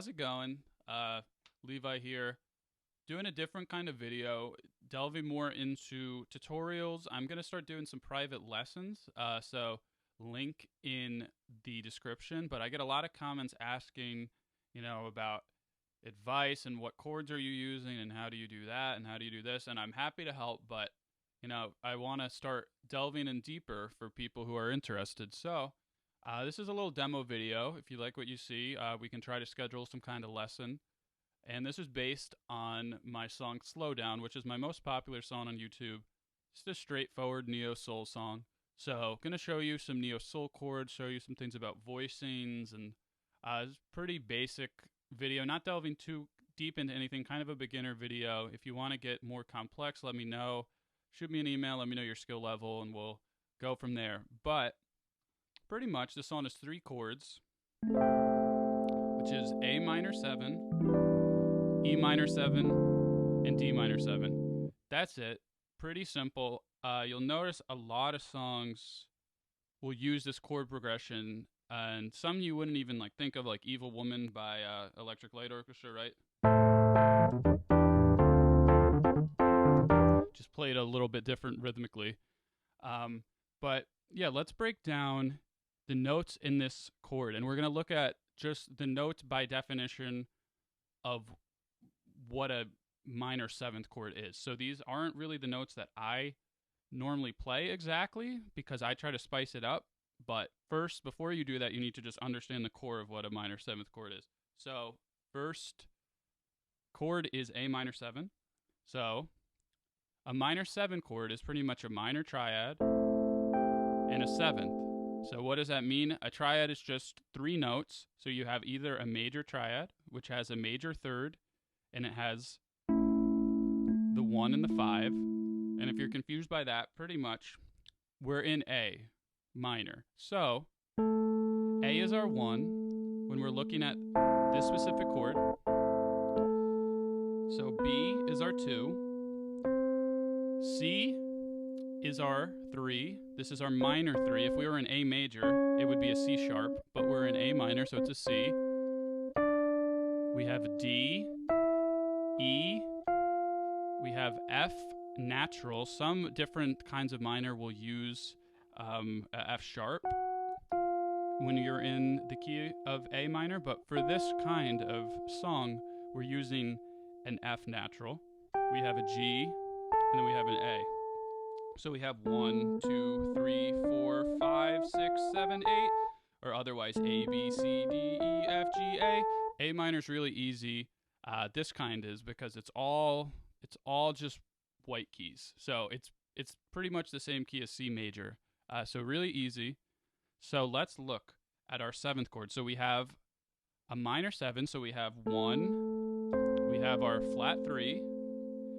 how's it going? Levi here, doing a different kind of video, delving more into tutorials. I'm going to start doing some private lessons, so link in the description, but I get a lot of comments asking, about advice and what chords are you using and how do you do that and how do you do this, and I'm happy to help, but, I want to start delving in deeper for people who are interested, so... this is a little demo video. If you like what you see, we can try to schedule some kind of lesson. And this is based on my song Slow Down, which is my most popular song on YouTube. It's a straightforward Neosoul song. So, going to show you some Neosoul chords, show you some things about voicings, and it's a pretty basic video, not delving too deep into anything, kind of a beginner video. If you want to get more complex, let me know. Shoot me an email, let me know your skill level, and we'll go from there. But pretty much, this song is 3 chords, which is A minor 7, E minor 7, and D minor 7. That's it. Pretty simple. You'll notice a lot of songs will use this chord progression, and some you wouldn't even think of, like Evil Woman by Electric Light Orchestra, right? Just played a little bit different rhythmically. But yeah, let's break down the notes in this chord, and we're going to look at just the notes by definition of what a minor 7th chord is. So these aren't really the notes that I normally play exactly, because I try to spice it up, but first, before you do that, you need to just understand the core of what a minor 7th chord is. So first chord is A minor 7. So a minor 7 chord is pretty much a minor triad and a 7th. So what does that mean? A triad is just 3 notes. So you have either a major triad, which has a major 3rd, and it has the 1 and the 5. And if you're confused by that, pretty much we're in A minor. So A is our 1 when we're looking at this specific chord. So B is our 2. C is our 3. This is our minor 3. If we were in A major, it would be a C sharp, but we're in A minor, so it's a C. We have D, E, we have F natural. Some different kinds of minor will use a F sharp when you're in the key of A minor, but for this kind of song, we're using an F natural. We have a G, and then we have an A. So we have 1, 2, 3, 4, 5, 6, 7, 8, or otherwise A, B, C, D, E, F, G, A. A minor is really easy. This kind is because it's all just white keys. So it's pretty much the same key as C major. So really easy. So let's look at our 7th chord. So we have a minor 7. So we have 1. We have our flat 3.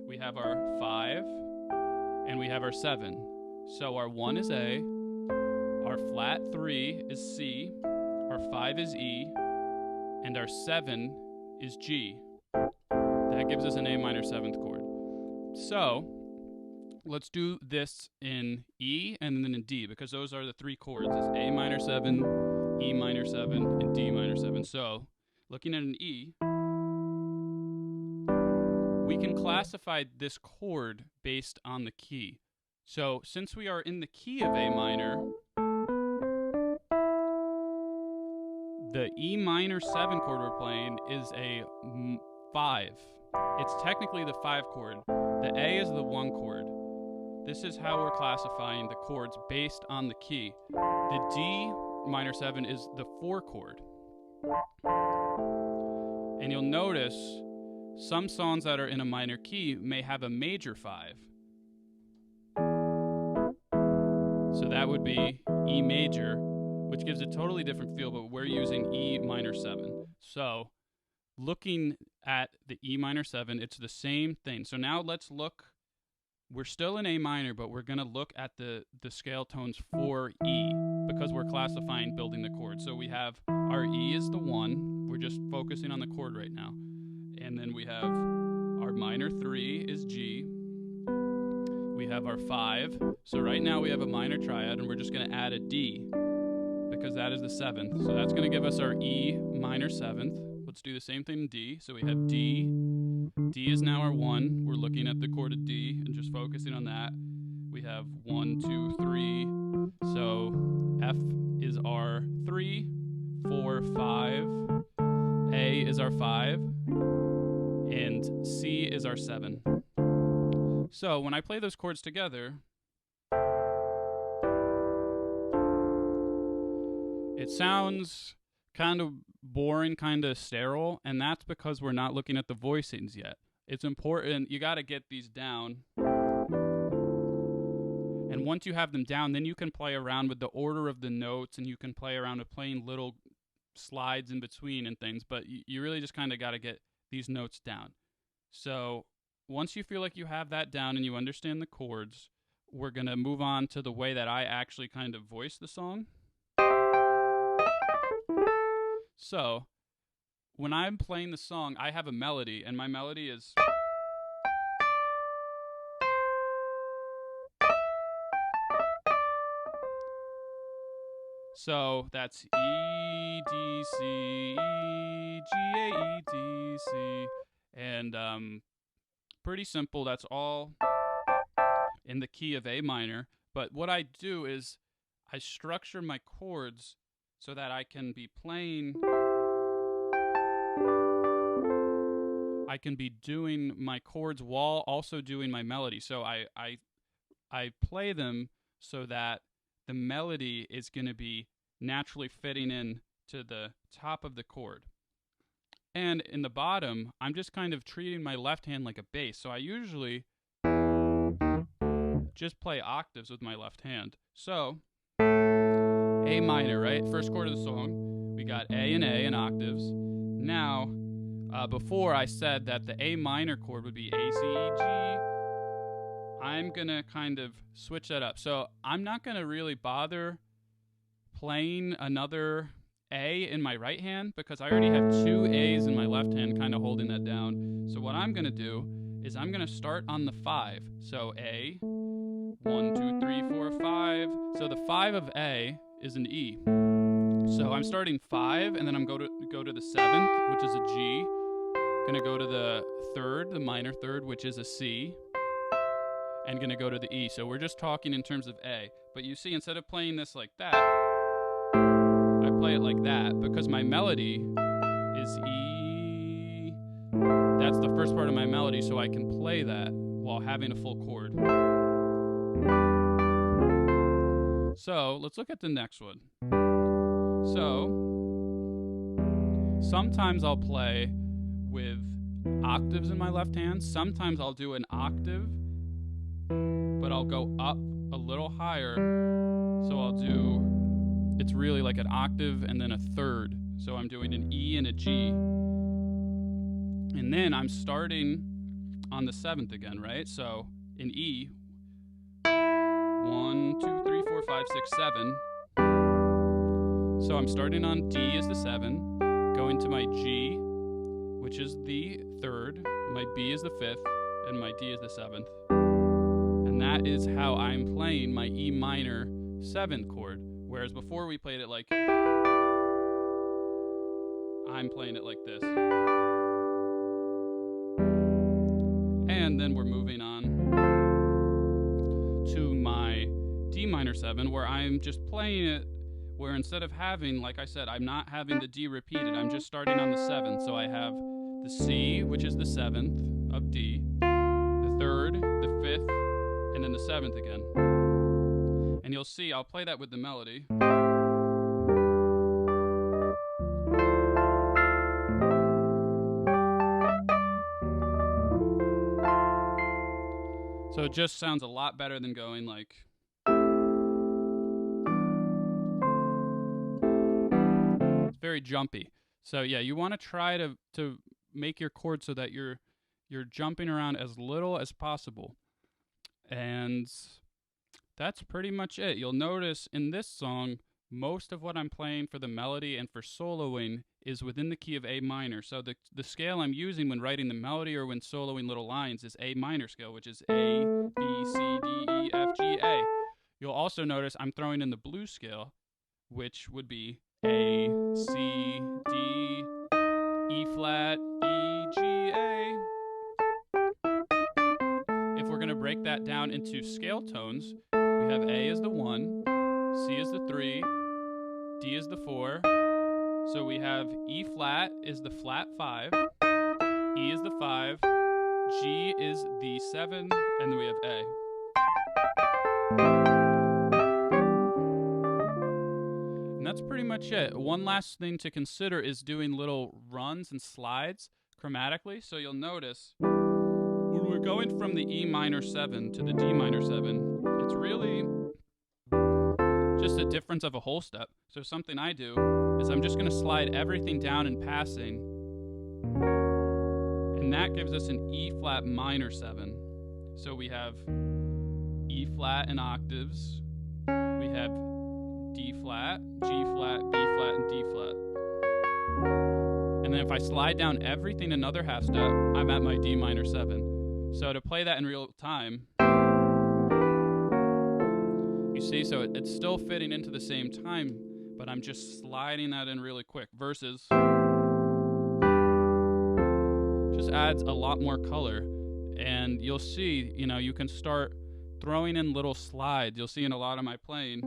We have our 5. And we have our 7. So our 1 is A, our flat 3 is C, our 5 is E, and our 7 is G. That gives us an A minor 7th chord. So let's do this in E and then in D, because those are the 3 chords. It's A minor 7, E minor 7, and D minor 7. So looking at an E, we can classify this chord based on the key. So since we are in the key of A minor, the E minor 7 chord we're playing is a 5. It's technically the 5 chord. The A is the 1 chord. This is how we're classifying the chords based on the key. The D minor 7 is the 4 chord. And you'll notice some songs that are in a minor key may have a major 5. So that would be E major, which gives a totally different feel, but we're using E minor 7. So looking at the E minor 7, it's the same thing. So now let's look. We're still in A minor, but we're going to look at the scale tones for E, because we're classifying building the chord. So we have our E is the 1. We're just focusing on the chord right now. And then we have our minor 3 is G. We have our 5. So right now we have a minor triad, and we're just going to add a D, because that is the 7th. So that's going to give us our E minor 7th. let's do the same thing in D. So we have D. D is now our 1. We're looking at the chord of D and just focusing on that. We have 1, 2, 3. So F is our 3, 4, 5. A is our 5. And C is our 7. So when I play those chords together, it sounds kind of boring, kind of sterile, and that's because we're not looking at the voicings yet. It's important, you got to get these down. And once you have them down, then you can play around with the order of the notes, and you can play around with playing little slides in between and things, but you really just kind of got to get these notes down. So once you feel like you have that down and you understand the chords, we're going to move on to the way that I actually kind of voice the song. So when I'm playing the song, I have a melody, and my melody is... So that's E, D, C, E, G, A, E, D, C. And pretty simple. That's all in the key of A minor. But what I do is I structure my chords so that I can be playing... I can be doing my chords while also doing my melody. So I play them so that the melody is going to be naturally fitting in to the top of the chord. And in the bottom, I'm just kind of treating my left hand like a bass. So I usually just play octaves with my left hand. So A minor, right? First chord of the song. We got A and octaves. Now, before I said that the A minor chord would be A, C, E, G. I'm going to kind of switch that up. So I'm not going to really bother playing another A in my right hand because I already have 2 A's in my left hand kind of holding that down. So what I'm going to do is I'm going to start on the 5. So A, 1, 2, 3, 4, 5. So the 5 of A is an E. So I'm starting 5, and then I'm going to go to the 7th, which is a G. Going to go to the 3rd, the minor 3rd, which is a C. And going to go to the E. So we're just talking in terms of A. But you see, instead of playing this like that, I play it like that because my melody is E. That's the first part of my melody, so I can play that while having a full chord. So let's look at the next one. So sometimes I'll play with octaves in my left hand. Sometimes I'll do an octave, but I'll go up a little higher. So I'll do, it's really like an octave and then a 3rd. So I'm doing an E and a G. And then I'm starting on the 7th again, right? So in E, 1, 2, 3, 4, 5, 6, 7. So I'm starting on D as the 7, going to my G, which is the 3rd, my B is the 5th, and my D is the 7th. And that is how I'm playing my E minor 7th chord. Whereas before we played it like, I'm playing it like this. And then we're moving on to my D minor 7, where I'm just playing it, where instead of having, like I said, I'm not having the D repeated, I'm just starting on the 7th. So I have the C, which is the 7th of D, the 3rd, the 5th, and then the 7th again. And you'll see, I'll play that with the melody. So it just sounds a lot better than going like... It's very jumpy. So yeah, you want to try to make your chord so that you're jumping around as little as possible. And that's pretty much it. You'll notice in this song, most of what I'm playing for the melody and for soloing is within the key of A minor. So the scale I'm using when writing the melody or when soloing little lines is A minor scale, which is A, B, C, D, E, F, G, A. You'll also notice I'm throwing in the blues scale, which would be A, C, D, E flat, E, G, A. If we're going to break that down into scale tones, we have A as the 1, C is the 3, D is the 4. So we have E flat is the flat 5, E is the 5, G is the 7, and then we have A. And that's pretty much it. One last thing to consider is doing little runs and slides chromatically. So you'll notice when we're going from the E minor 7 to the D minor 7, it's really just a difference of a whole step. So something I do is I'm just going to slide everything down in passing, and that gives us an E flat minor 7. So we have E flat in octaves, we have D flat, G flat, B flat, and D flat. And then if I slide down everything another half step, I'm at my D minor 7. So to play that in real time, you see, so it's still fitting into the same time, but I'm just sliding that in really quick, versus just adds a lot more color. And you'll see, you know, you can start throwing in little slides. You'll see in a lot of my playing.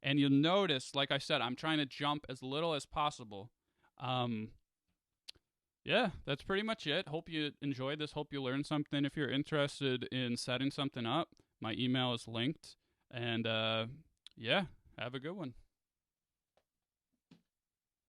And you'll notice, like I said, I'm trying to jump as little as possible. Yeah, that's pretty much it. Hope you enjoyed this. Hope you learned something. If you're interested in setting something up, my email is linked. And yeah, have a good one.